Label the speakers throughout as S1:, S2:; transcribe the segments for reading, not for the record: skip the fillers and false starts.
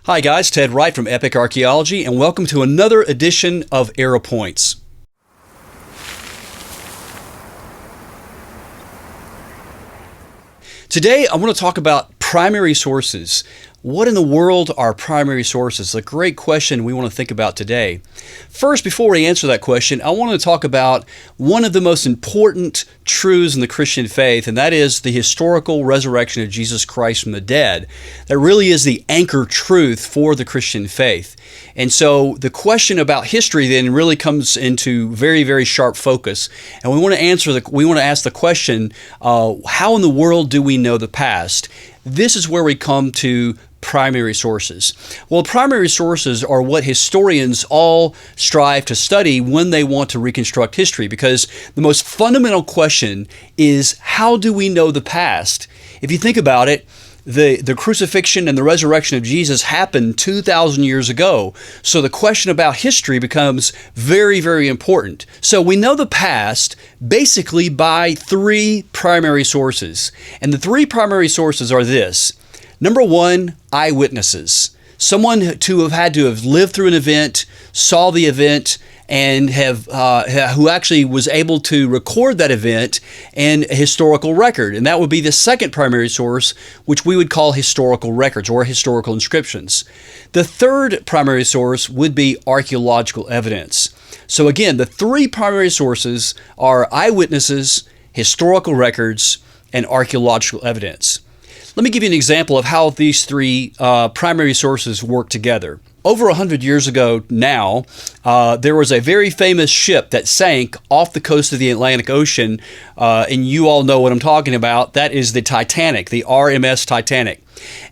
S1: Hi guys, Ted Wright from Epic Archaeology, and welcome to another edition of Arrow Points. Today I want to talk about primary sources. What in the world are primary sources? A great question we want to think about today. First, before we answer that question, I want to talk about one of the most important truths in the Christian faith, and that is the historical resurrection of Jesus Christ from the dead. That really is the anchor truth for the Christian faith. And so the question about history then really comes into very, very sharp focus. And we want to ask the question, how in the world do we know the past? This is where we come to primary sources. Well, primary sources are what historians all strive to study when they want to reconstruct history, because the most fundamental question is, how do we know the past? If you think about it, the crucifixion and the resurrection of Jesus happened 2,000 years ago. So the question about history becomes very, very important. So we know the past basically by three primary sources. And the three primary sources are this. Number one, eyewitnesses. Someone to have lived through an event, saw the event, and who actually was able to record that event in a historical record. And that would be the second primary source, which we would call historical records or historical inscriptions. The third primary source would be archaeological evidence. So again, the three primary sources are eyewitnesses, historical records, and archaeological evidence. Let me give you an example of how these three primary sources work together. Over 100 years ago now, there was a very famous ship that sank off the coast of the Atlantic Ocean, and you all know what I'm talking about. That is the Titanic, the RMS Titanic.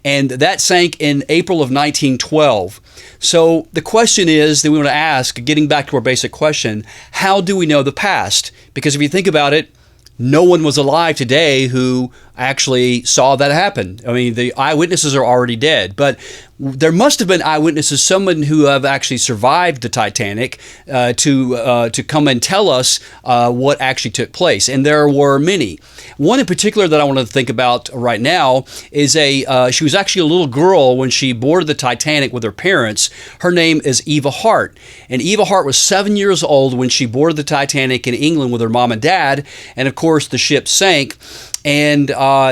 S1: And that sank in April of 1912. So the question is that we want to ask, getting back to our basic question, how do we know the past? Because if you think about it, no one was alive today who actually saw that happen. I mean, the eyewitnesses are already dead, but there must have been eyewitnesses, someone who have actually survived the Titanic, to come and tell us what actually took place. And there were many. One in particular that I want to think about right now is she was actually a little girl when she boarded the Titanic with her parents. Her name is Eva Hart. And Eva Hart was 7 years old when she boarded the Titanic in England with her mom and dad. And of course, the ship sank. And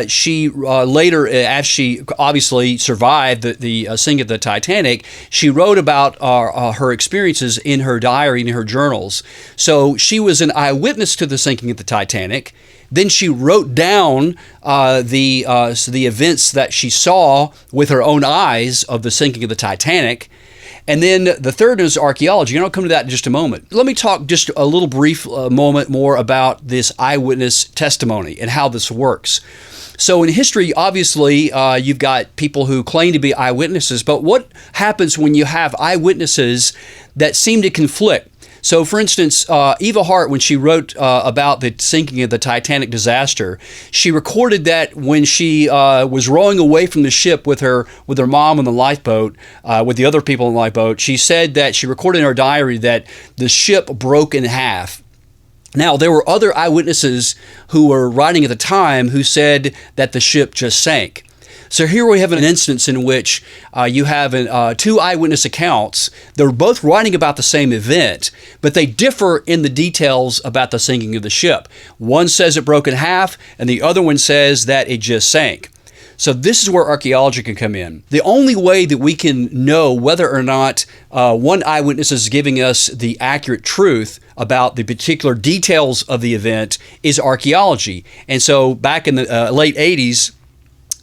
S1: she later, as she obviously survived the sinking of the Titanic, she wrote about her experiences in her diary, in her journals. So she was an eyewitness to the sinking of the Titanic. Then she wrote down the events that she saw with her own eyes of the sinking of the Titanic. And then the third is archaeology, and I'll come to that in just a moment. Let me talk just a little brief moment more about this eyewitness testimony and how this works. So in history, obviously, you've got people who claim to be eyewitnesses, but what happens when you have eyewitnesses that seem to conflict? So, for instance, Eva Hart, when she wrote about the sinking of the Titanic disaster, she recorded that when she was rowing away from the ship with her mom on the lifeboat, with the other people on the lifeboat, she said that she recorded in her diary that the ship broke in half. Now, there were other eyewitnesses who were writing at the time who said that the ship just sank. So here we have an instance in which you have two eyewitness accounts. They're both writing about the same event, but they differ in the details about the sinking of the ship. One says it broke in half, and the other one says that it just sank. So this is where archaeology can come in. The only way that we can know whether or not one eyewitness is giving us the accurate truth about the particular details of the event is archaeology. And so back in the late 80s,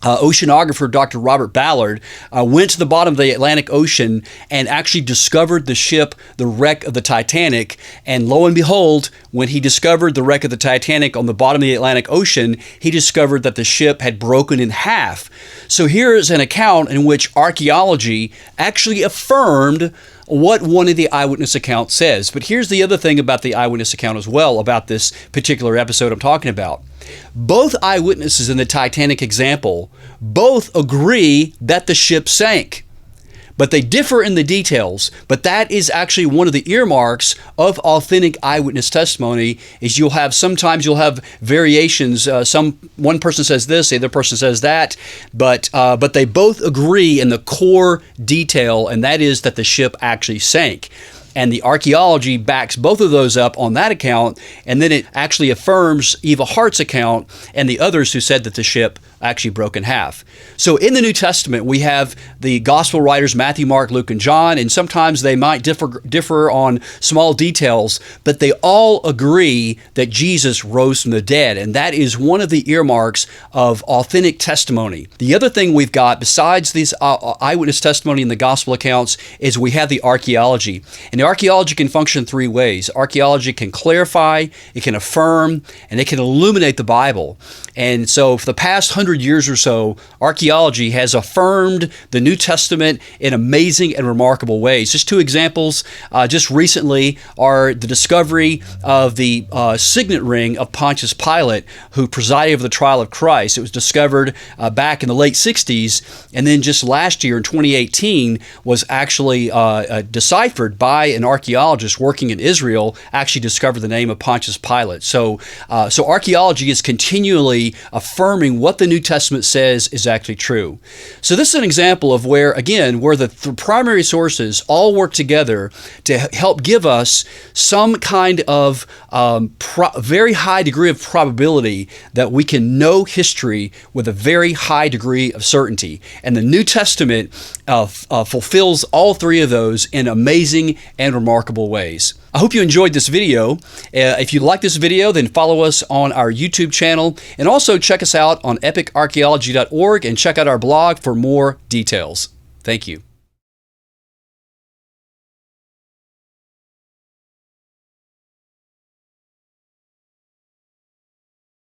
S1: oceanographer Dr. Robert Ballard went to the bottom of the Atlantic Ocean and actually discovered the wreck of the Titanic. And lo and behold, when he discovered the wreck of the Titanic on the bottom of the Atlantic Ocean, he discovered that the ship had broken in half. So here is an account in which archaeology actually affirmed what one of the eyewitness accounts says. But here's the other thing about the eyewitness account as well, about this particular episode I'm talking about. Both eyewitnesses in the Titanic example both agree that the ship sank. but they differ in the details. But that is actually one of the earmarks of authentic eyewitness testimony. Is sometimes you'll have variations. One person says this, the other person says that, but they both agree in the core detail, and that is that the ship actually sank. And the archaeology backs both of those up on that account, and then it actually affirms Eva Hart's account and the others who said that the ship actually broke in half. So in the New Testament, we have the gospel writers Matthew, Mark, Luke, and John, and sometimes they might differ on small details, but they all agree that Jesus rose from the dead, and that is one of the earmarks of authentic testimony. The other thing we've got, besides these eyewitness testimony in the gospel accounts, is we have the archaeology. And the archaeology can function three ways. Archaeology can clarify, it can affirm, and it can illuminate the Bible. And so for the past 100 years or so, archaeology has affirmed the New Testament in amazing and remarkable ways. Just two examples just recently are the discovery of the signet ring of Pontius Pilate, who presided over the trial of Christ. It was discovered back in the late 60s, and then just last year in 2018 was actually deciphered by an archaeologist working in Israel, actually discovered the name of Pontius Pilate. So archaeology is continually affirming what the New Testament says is actually true. So this is an example of where the primary sources all work together to help give us some kind of very high degree of probability that we can know history with a very high degree of certainty. And the New Testament fulfills all three of those in amazing and remarkable ways. I hope you enjoyed this video. If you like this video, then follow us on our YouTube channel, and also check us out on epicarchaeology.org and check out our blog for more details. Thank you.